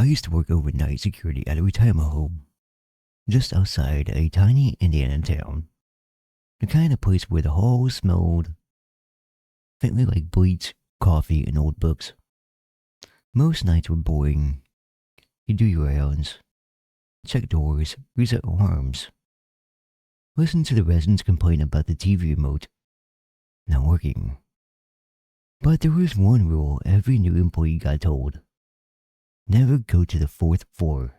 I used to work overnight security at a retirement home just outside a tiny Indiana town. The kind of place where the halls smelled faintly like bleach, coffee, and old books. Most nights were boring. You do your errands, check doors, reset alarms, listen to the residents complain about the TV remote not working. But there was one rule every new employee got told: never go to the fourth floor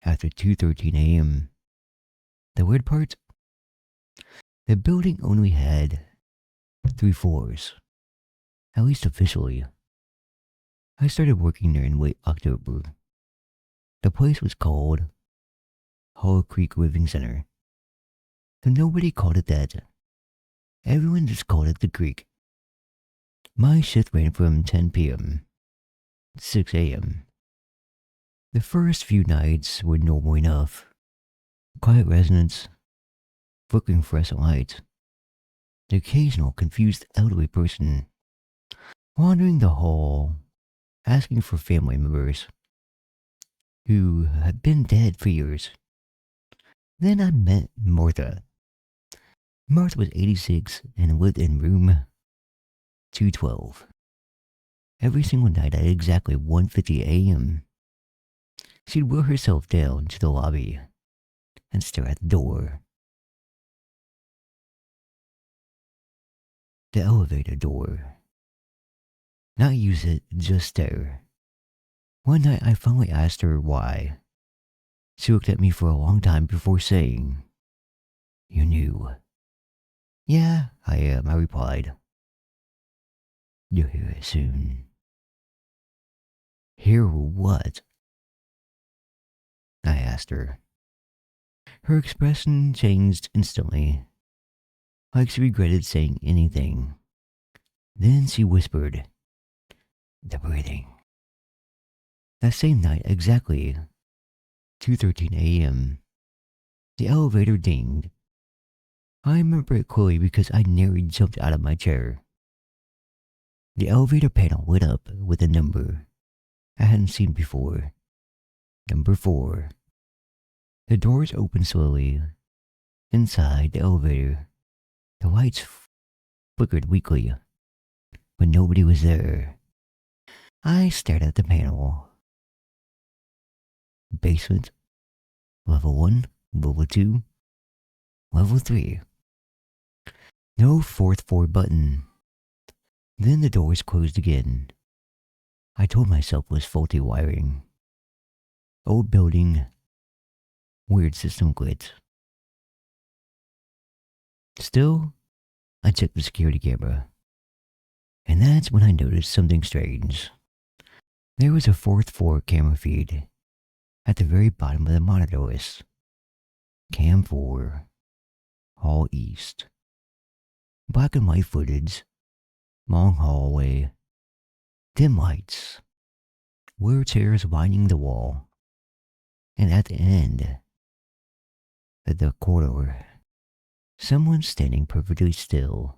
after 2:13 a.m. The weird part? The building only had 3 floors, at least officially. I started working there in late October. The place was called Hollow Creek Living Center, though nobody called it that. Everyone just called it the Creek. My shift ran from 10 p.m. to 6 a.m. The first few nights were normal enough. Quiet residents, flickering fluorescent lights, the occasional confused elderly person wandering the hall asking for family members who had been dead for years. Then I met Martha. Martha was 86 and lived in room 212. Every single night at exactly 1:50 a.m., she'd wheel herself down to the lobby and stare at the door. The elevator door. Not use it, just stare. One night I finally asked her why. She looked at me for a long time before saying, "You knew." "Yeah, I am," I replied. "You'll hear it soon." "Hear what?" I asked her. Her expression changed instantly, like she regretted saying anything. Then she whispered, "The breathing." That same night, exactly 2:13 a.m., the elevator dinged. I remember it clearly because I nearly jumped out of my chair. The elevator panel lit up with a number I hadn't seen before. Number 4. The doors opened slowly. Inside the elevator, the lights flickered weakly, but nobody was there. I stared at the panel. Basement, level 1, level 2, level 3. No fourth floor button. Then the doors closed again. I told myself it was faulty wiring. Old building, weird system glitch. Still, I checked the security camera, and that's when I noticed something strange. There was a fourth floor camera feed at the very bottom of the monitor list. Cam 4, Hall East. Black and white footage, long hallway, dim lights, wheelchairs lining the wall, and at the end of the corridor, someone standing perfectly still.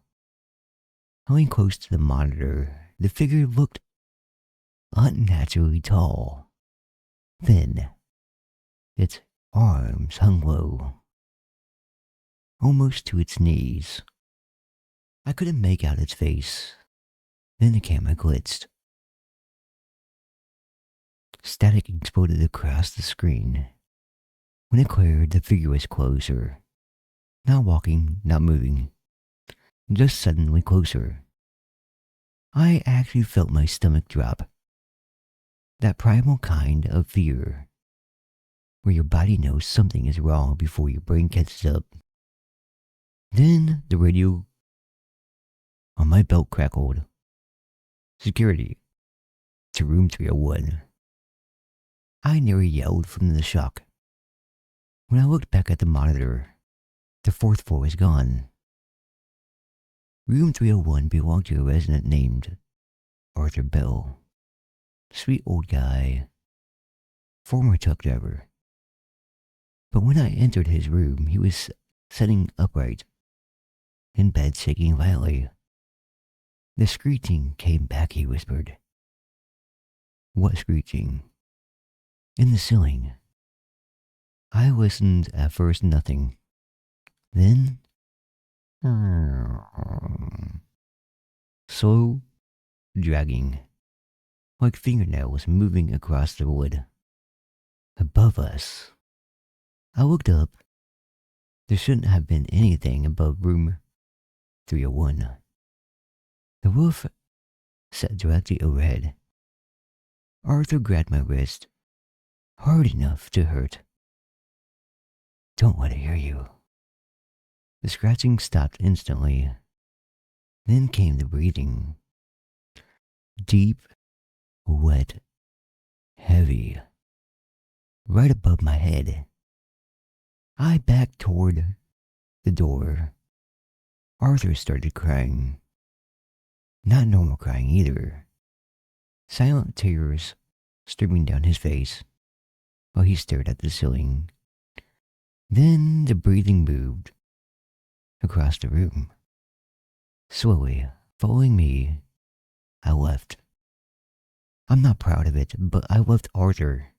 Coming close to the monitor, the figure looked unnaturally tall, thin. Its arms hung low, almost to its knees. I couldn't make out its face. Then the camera glitched. Static exploded across the screen. When it cleared, the figure was closer. Not walking, not moving. Just suddenly closer. I actually felt my stomach drop. That primal kind of fear, where your body knows something is wrong before your brain catches up. Then the radio on my belt crackled. "Security to room 301. I nearly yelled from the shock. When I looked back at the monitor, the fourth floor was gone. Room 301 belonged to a resident named Arthur Bell. Sweet old guy, former truck driver. But when I entered his room, he was sitting upright, in bed shaking violently. The screeching came back, he whispered. "What screeching?" In the ceiling. I listened at first, nothing. Then, slow dragging, like fingernails moving across the wood. Above us. I looked up. There shouldn't have been anything above room 301. The roof sat directly overhead. Arthur grabbed my wrist, hard enough to hurt. Don't let it hear you. The scratching stopped instantly. Then came the breathing. Deep, wet, heavy. Right above my head. I backed toward the door. Arthur started crying. Not normal crying either. Silent tears streaming down his face while he stared at the ceiling. Then the breathing moved across the room. Slowly, following me, I left. I'm not proud of it, but I left Arthur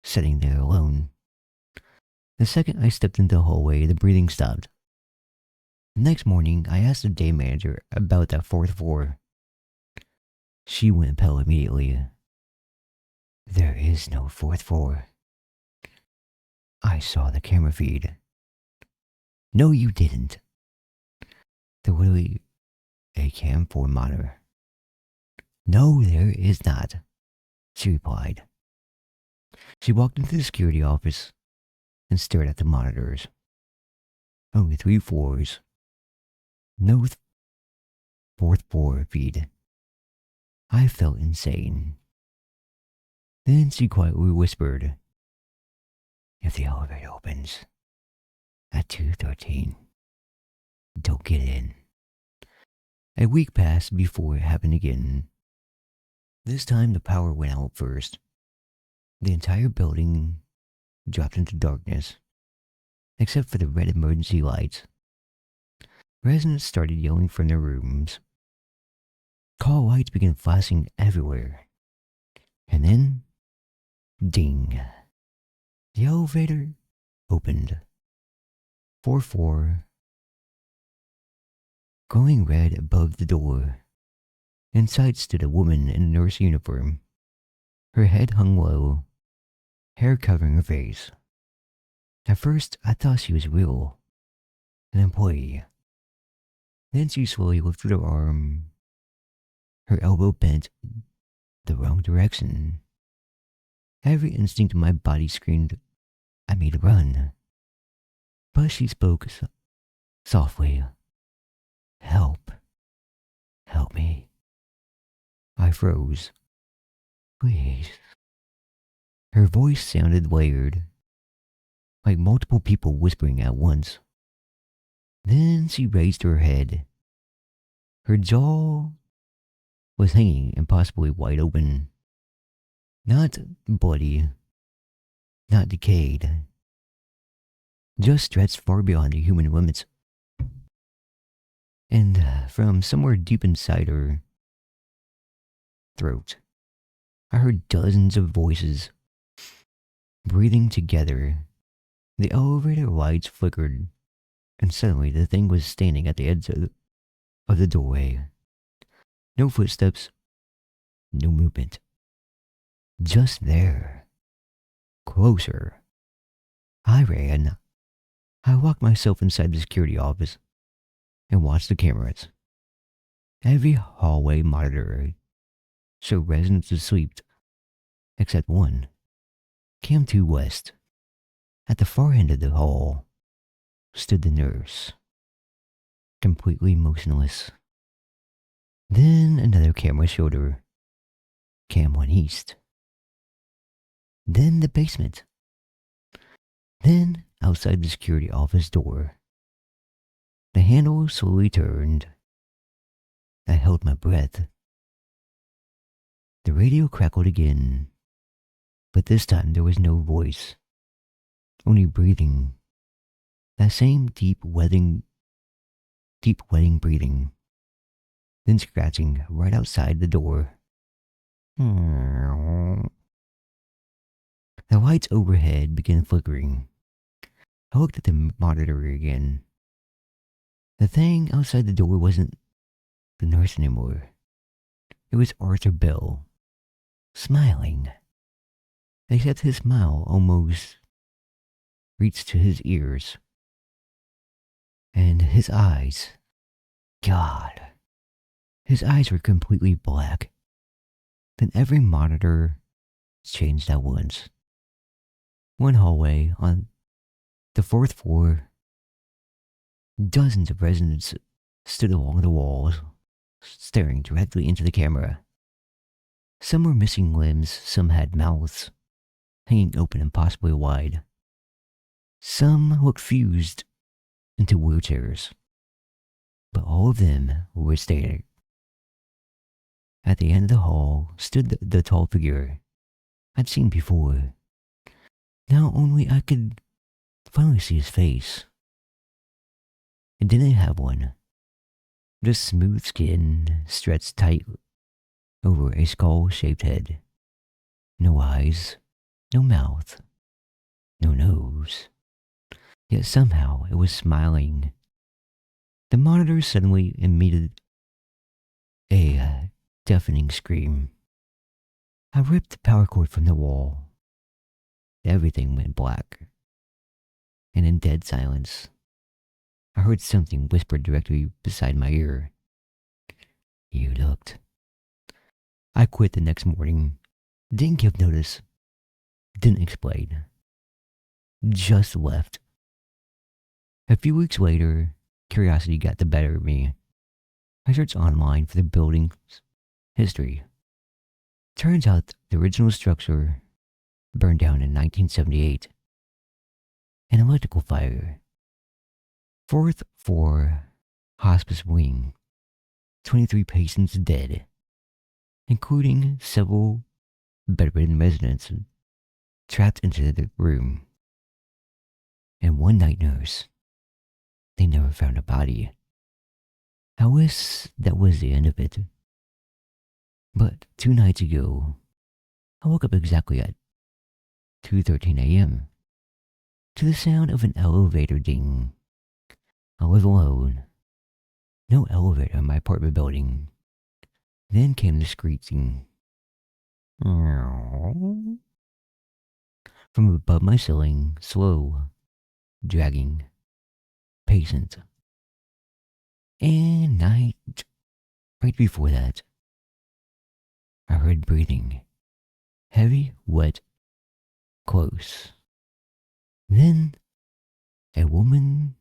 sitting there alone. The second I stepped into the hallway, the breathing stopped. The next morning, I asked the day manager about that fourth floor. She went pale immediately. There is no fourth floor. I saw the camera feed. No, you didn't. There will be a cam 4 monitor. No, there is not, she replied. She walked into the security office and stared at the monitors. Only 3 floors. No fourth floor feed. I felt insane. Then she quietly whispered, if the elevator opens at 2:13, don't get in. A week passed before it happened again. This time the power went out first. The entire building dropped into darkness, except for the red emergency lights. Residents started yelling from their rooms. Call lights began flashing everywhere. And then, ding. The elevator opened. 4-4. Glowing red above the door. Inside stood a woman in a nurse uniform. Her head hung low, hair covering her face. At first, I thought she was real, an employee. Then she slowly lifted her arm. Her elbow bent the wrong direction. Every instinct in my body screamed at me to run. But she spoke softly. Help. Help me. I froze. Please. Her voice sounded layered, like multiple people whispering at once. Then she raised her head. Her jaw was hanging impossibly wide open. Not bloody, not decayed, just stretched far beyond the human limits. And from somewhere deep inside her throat, I heard dozens of voices breathing together. The elevator lights flickered, and suddenly the thing was standing at the edge of the doorway. No footsteps, no movement. Just there. Closer. I ran. I locked myself inside the security office and watched the cameras. Every hallway monitor showed residents asleep, except one. Cam 2 West. At the far end of the hall stood the nurse, completely motionless. Then another camera showed her. Cam 1 East. Then the basement. Then outside the security office door. The handle slowly turned. I held my breath. The radio crackled again, but this time there was no voice, only breathing. That same deep wetting breathing, then scratching right outside the door. The The lights overhead began flickering. I looked at the monitor again. The thing outside the door wasn't the nurse anymore. It was Arthur Bell, smiling. Except his smile almost reached to his ears. And his eyes. God. His eyes were completely black. Then every monitor changed at once. One hallway on the fourth floor, dozens of residents stood along the walls, staring directly into the camera. Some were missing limbs, some had mouths hanging open and possibly wide. Some looked fused into wheelchairs, but all of them were staring. At the end of the hall stood the tall figure I'd seen before. Now only I could finally see his face. It didn't have one. Just smooth skin stretched tight over a skull-shaped head. No eyes, no mouth, no nose. Yet somehow it was smiling. The monitor suddenly emitted a deafening scream. I ripped the power cord from the wall. Everything went black. And in dead silence, I heard something whispered directly beside my ear. You looked. I quit the next morning. Didn't give notice. Didn't explain. Just left. A few weeks later, curiosity got the better of me. I searched online for the building's history. Turns out the original structure burned down in 1978. An electrical fire. Fourth floor hospice wing. 23 patients dead, including several bedridden residents trapped into the room. And one night nurse. They never found a body. I wish that was the end of it. But 2 nights ago, I woke up exactly at 2:13 a.m. to the sound of an elevator ding. I live alone. No elevator in my apartment building. Then came the screeching. From above my ceiling, slow, dragging, patient. And right before that, I heard breathing. Heavy, wet, close. Then a woman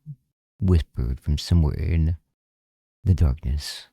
whispered from somewhere in the darkness.